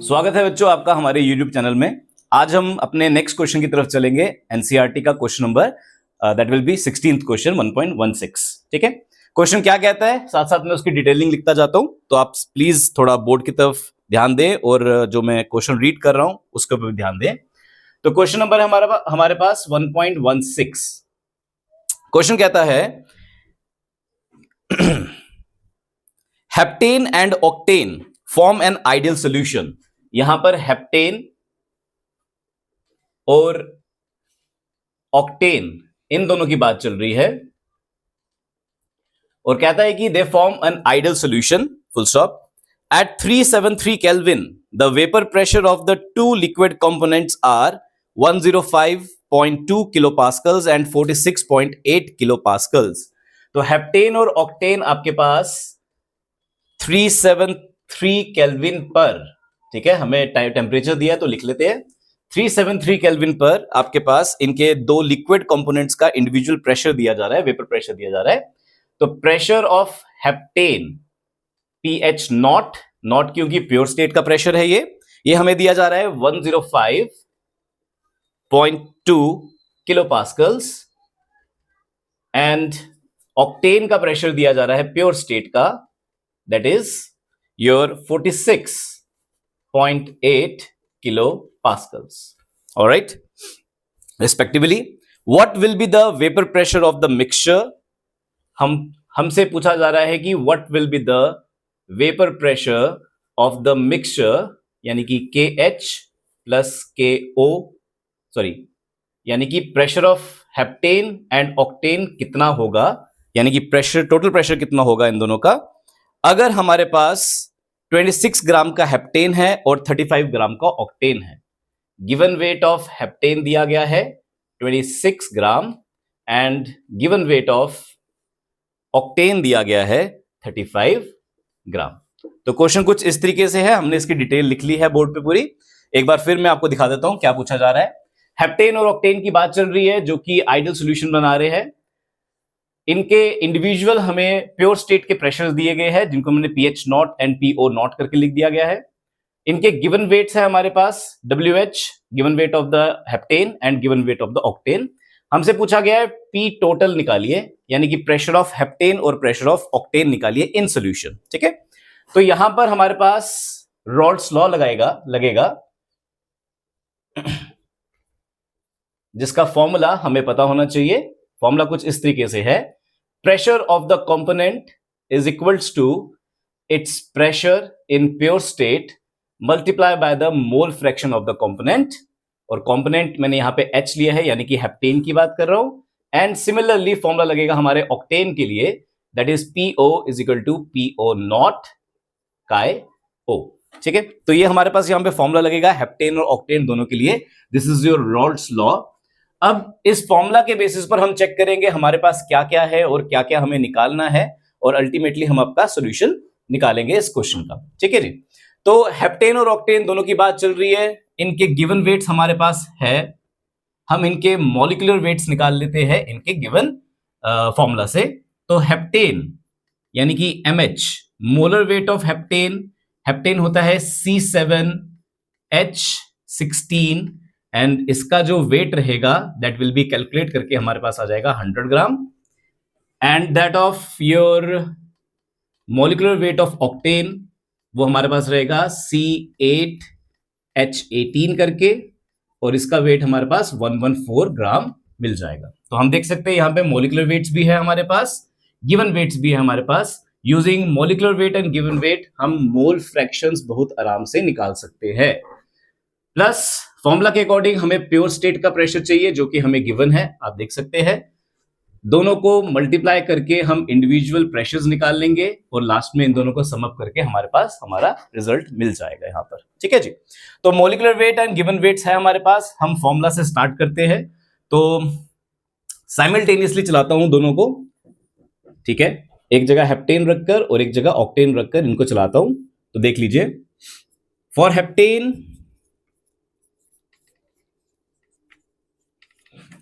स्वागत है बच्चों आपका हमारे YouTube चैनल में। आज हम अपने नेक्स्ट क्वेश्चन की तरफ चलेंगे। एनसीईआरटी का question number that will B 16th question 1.16। ठीक है, क्वेश्चन क्या कहता है साथ साथ में उसकी डिटेलिंग लिखता जाता हूं, तो आप प्लीज थोड़ा बोर्ड की तरफ ध्यान दें और जो मैं क्वेश्चन रीड कर रहा हूं उसके ऊपर भी ध्यान दें। तो क्वेश्चन नंबर है हमारे पास 1.16। क्वेश्चन कहता है heptane and octane form an ideal solution. यहां पर हेप्टेन और ऑक्टेन इन दोनों की बात चल रही है और कहता है कि they form an ideal solution full stop at 373 kelvin the vapour pressure of the two liquid components are 105.2 kilo pascals and 46.8 kilo pascals. तो हेप्टेन और ऑक्टेन आपके पास 373 केल्विन पर, ठीक है, हमें टेम्परेचर दिया तो लिख लेते हैं 373 केल्विन पर आपके पास इनके दो लिक्विड कंपोनेंट्स का इंडिविजुअल प्रेशर दिया जा रहा है, वेपर प्रेशर दिया जा रहा है। तो pressure of heptane pH not क्योंकि प्योर स्टेट का प्रेशर है, ये हमें दिया जा रहा है 105.2 किलो पास्कल्स एंड ऑक्टेन का प्रेशर दिया जा रहा है प्योर स्टेट का, that is your 46.8 kilo pascals. All right. Respectively, what will be the vapor pressure of the mixture? हमसे पूछा जा रहा है कि what will be the vapor pressure of the mixture, यानी कि KH plus KO, यानी कि pressure of heptane and octane कितना होगा, यानी कि प्रेशर, टोटल प्रेशर कितना होगा इन दोनों का अगर हमारे पास 26 ग्राम का हेप्टेन है और 35 ग्राम का ऑक्टेन है। गिवन वेट ऑफ हेप्टेन दिया गया है 26 gram and given weight of octane दिया गया है 35 ग्राम। तो क्वेश्चन कुछ इस तरीके से है, हमने इसकी डिटेल लिख ली है बोर्ड पे पूरी। एक बार फिर मैं आपको दिखा देता हूं क्या पूछा जा रहा है। हेप्टेन और ऑक्टेन की बात चल रही है जो कि आइडियल सॉल्यूशन बना रहे हैं। इनके इंडिविजुअल हमें प्योर स्टेट के प्रेशर दिए गए हैं जिनको मैंने pH not and PO not करके लिख दिया गया है। इनके गिवन वेट्स है हमारे पास WH given weight of the heptane and given weight of the octane. हमसे पूछा गया है पी टोटल निकालिए, यानी कि प्रेशर ऑफ हेप्टेन और प्रेशर ऑफ ऑक्टेन निकालिए इन सॉल्यूशन। ठीक है, तो यहां पर हमारे पास रॉल्स लॉ लगेगा जिसका फॉर्मूला हमें पता होना चाहिए। फॉर्मूला कुछ इस तरीके से है, pressure of the component is equals to its pressure in pure state multiply by the mole fraction of the component, और कंपोनेंट मैंने यहां पे H लिया है यानी कि हेप्टेन की बात कर रहा हूं। एंड सिमिलरली फॉर्मूला लगेगा हमारे ऑक्टेन के लिए, that is PO is equal to PO naught काय O। ठीक है, तो ये हमारे पास यहां पे फॉर्मूला लगेगा हेप्टेन और ऑक्टेन दोनों के लिए। This is your Rawls law. अब इस फॉर्मूला के बेसिस पर हम चेक करेंगे हमारे पास क्या क्या है और क्या क्या हमें निकालना है, और अल्टीमेटली हम आपका सॉल्यूशन निकालेंगे इस क्वेश्चन का। ठीक है जी, तो हेप्टेन और ऑक्टेन दोनों की बात चल रही है। इनके गिवन वेट्स हमारे पास है, हम इनके मॉलिक्यूलर वेट्स निकाल लेते हैं इनके गिवन फॉर्मूला से। तो हेप्टेन यानी कि MH molar weight of heptane होता है C7H16 एंड इसका जो वेट रहेगा दैट विल बी कैलकुलेट करके हमारे पास आ जाएगा 100 gram. And that of your molecular weight of octane वो हमारे पास रहेगा C8H18 करके, और इसका वेट हमारे पास 114 ग्राम मिल जाएगा। तो हम देख सकते हैं यहाँ पे मॉलिक्यूलर वेट्स भी है हमारे पास, गिवन वेट्स भी है हमारे पास। Using molecular weight and given weight हम मोल फ्रैक्शंस बहुत आराम से निकाल सकते हैं। प्लस फॉर्मूला के अकॉर्डिंग हमें प्योर स्टेट का प्रेशर चाहिए जो कि हमें गिवन है, आप देख सकते हैं। दोनों को मल्टीप्लाई करके हम इंडिविजुअल प्रेशर्स निकाल लेंगे और लास्ट में इन दोनों को सम अप करके हमारे पास हमारा रिजल्ट मिल जाएगा यहां पर। ठीक है जी, तो molecular weight and given weights है हमारे पास। हम फॉर्मूला से स्टार्ट करते हैं, तो साइमल्टेनियसली चलाता हूं दोनों को। ठीक है, एक जगह हेप्टेन रखकर और एक जगह ऑक्टेन रखकर इनको चलाता हूं। तो देख लीजिए, for heptane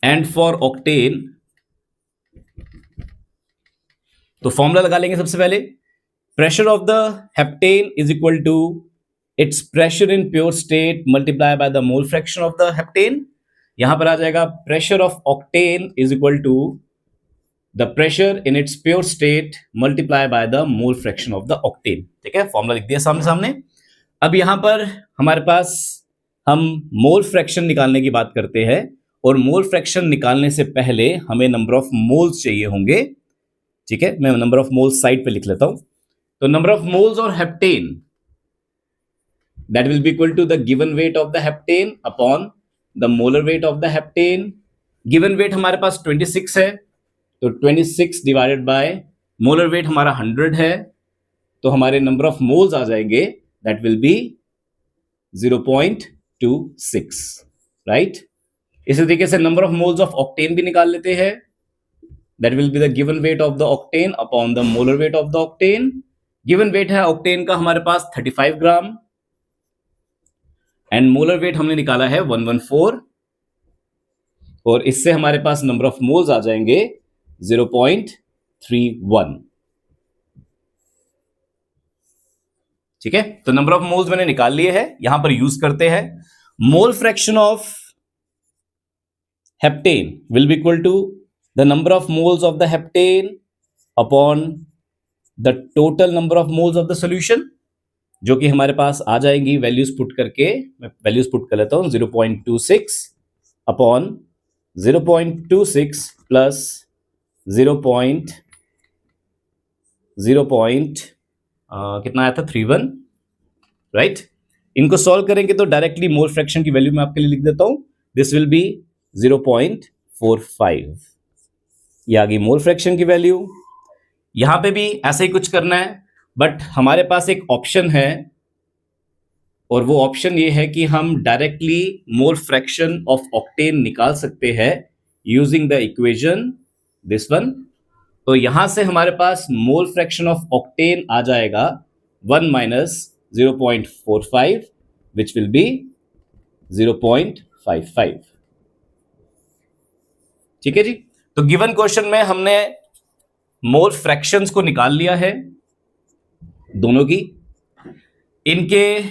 and for octane, तो फॉर्मूला लगा लेंगे सबसे पहले। Pressure of the heptane is equal to its pressure in pure state multiply by the mole fraction of the heptane. यहां पर आ जाएगा pressure of octane is equal to the pressure in its pure state multiply by the mole fraction of the octane. ठीक है, formula लिख दिया सामने सामने। अब यहां पर हमारे पास हम मोल फ्रैक्शन निकालने की बात करते हैं, और मोल फ्रैक्शन निकालने से पहले हमें नंबर ऑफ मोल्स चाहिए होंगे। ठीक है, मैं नंबर ऑफ मोल्स साइड पे लिख लेता हूं। तो नंबर ऑफ मोल्स और heptane that will be equal to the given weight of the heptane upon the molar weight of the heptane. Given weight हमारे पास 26 है, तो 26 डिवाइडेड बाय मोलर वेट हमारा 100 है, तो हमारे नंबर ऑफ मोल्स आ जाएंगे दैट विल बी 0.26, राइट। इसी तरीके से number of moles of octane भी निकाल लेते हैं। That will be the given weight of the octane upon the molar weight of the octane. Given weight है ऑक्टेन का हमारे पास 35 ग्राम, एंड मोलर वेट हमने निकाला है 114, और इससे हमारे पास नंबर ऑफ मोल्स आ जाएंगे 0.31। ठीक है, तो नंबर ऑफ मोल्स मैंने निकाल लिए हैं। यहां पर यूज करते हैं mole fraction of heptane will be equal to the number of moles of the heptane upon the total number of moles of the solution, जो कि हमारे पास आ जाएंगी वैल्यूज पुट करके। मैं वैल्यूज पुट कर लेता हूं, 0.26 अपॉन 0.26 प्लस 0. कितना आया था 31, राइट। इनको सॉल्व करेंगे तो डायरेक्टली मोल फ्रैक्शन की वैल्यू मैं आपके लिए लिख देता हूं। This will be 0.45। ये आ गई मोल फ्रैक्शन की वैल्यू। यहां पे भी ऐसे ही कुछ करना है, बट हमारे पास एक ऑप्शन है, और वो ऑप्शन ये है कि हम directly mole fraction of octane निकाल सकते हैं using the equation this one. तो यहां से हमारे पास मोल फ्रैक्शन ऑफ ऑक्टेन आ जाएगा 1 माइनस 0.45 विच विल बी 0.55। ठीक है जी, तो गिवन क्वेश्चन में हमने मोल फ्रैक्शंस को निकाल लिया है दोनों की। इनके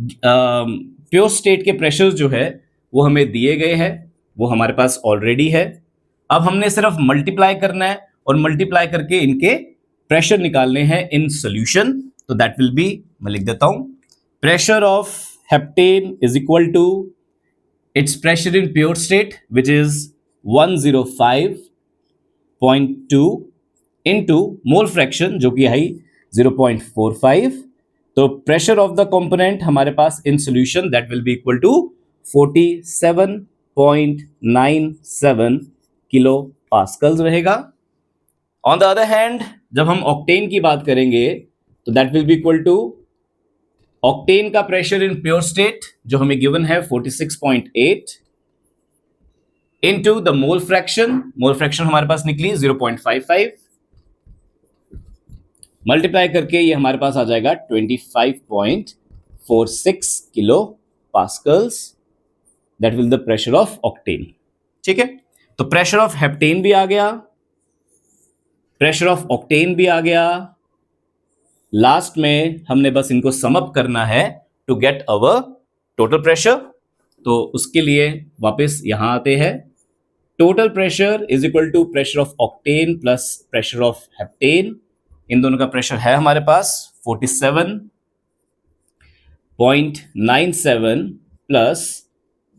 प्योर स्टेट के प्रेशर्स जो है वो हमें दिए गए हैं, वो हमारे पास ऑलरेडी है। अब हमने सिर्फ मल्टीप्लाई करना है, और मल्टीप्लाई करके इनके प्रेशर निकालने हैं इन सॉल्यूशन। तो दैट विल बी, मैं लिख देता हूं, pressure of heptane is equal to its pressure in pure state which is 105.2 into mole fraction जो कि है 0.45। तो प्रेशर ऑफ द कंपोनेंट हमारे पास in solution that will be equal to 47.97 kilo pascals रहेगा। ऑन द अदर हैंड जब हम octane की बात करेंगे तो that will be equal to octane का प्रेशर इन प्योर स्टेट जो हमें गिवन है 46.8 into the mole fraction. Mole fraction हमारे पास निकली 0.55, मल्टीप्लाई करके ये हमारे पास आ जाएगा 25.46 kilo pascals. That will the pressure of octane. ठीक है, तो प्रेशर ऑफ हेप्टेन भी आ गया, प्रेशर ऑफ ऑक्टेन भी आ गया। लास्ट में हमने बस इनको सम अप करना है to get our total pressure. तो उसके लिए वापस यहां आते हैं। Total pressure is equal to pressure of octane plus pressure of heptane. इन दोनों का प्रेशर है हमारे पास 47.97 प्लस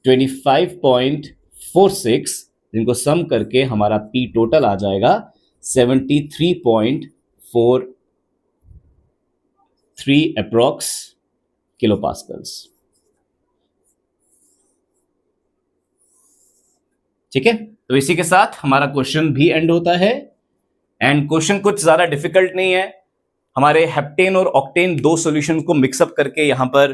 25.46, जिनको सम करके हमारा पी टोटल आ जाएगा 73.43 अप्रॉक्स किलो पास्कल्स। ठीक है, तो इसी के साथ हमारा क्वेश्चन भी एंड होता है। एंड क्वेश्चन कुछ ज्यादा डिफिकल्ट नहीं है। हमारे हेप्टेन और ऑक्टेन दो सॉल्यूशन को मिक्सअप करके यहां पर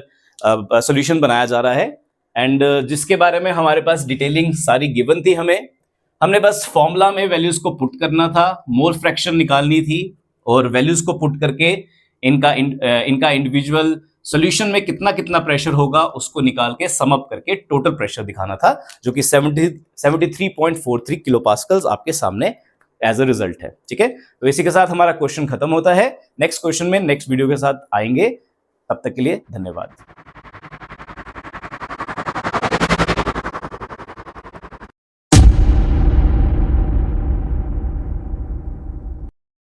सॉल्यूशन बनाया जा रहा है, एंड जिसके बारे में हमारे पास डिटेलिंग सारी गिवन थी। हमने बस फॉर्मूला में वैल्यूज को पुट करना था, मोल फ्रैक्शन निकालनी थी, और वैल्यूज को पुट करके इनका इंडिविजुअल सॉल्यूशन में कितना कितना प्रेशर होगा उसको निकाल के सम अप करके टोटल प्रेशर दिखाना था, जो कि 73.43 किलो पास्कल्स आपके सामने एज अ रिजल्ट है। ठीक है, तो इसी के साथ हमारा क्वेश्चन खत्म होता है। नेक्स्ट क्वेश्चन में नेक्स्ट वीडियो के साथ आएंगे, तब तक के लिए धन्यवाद।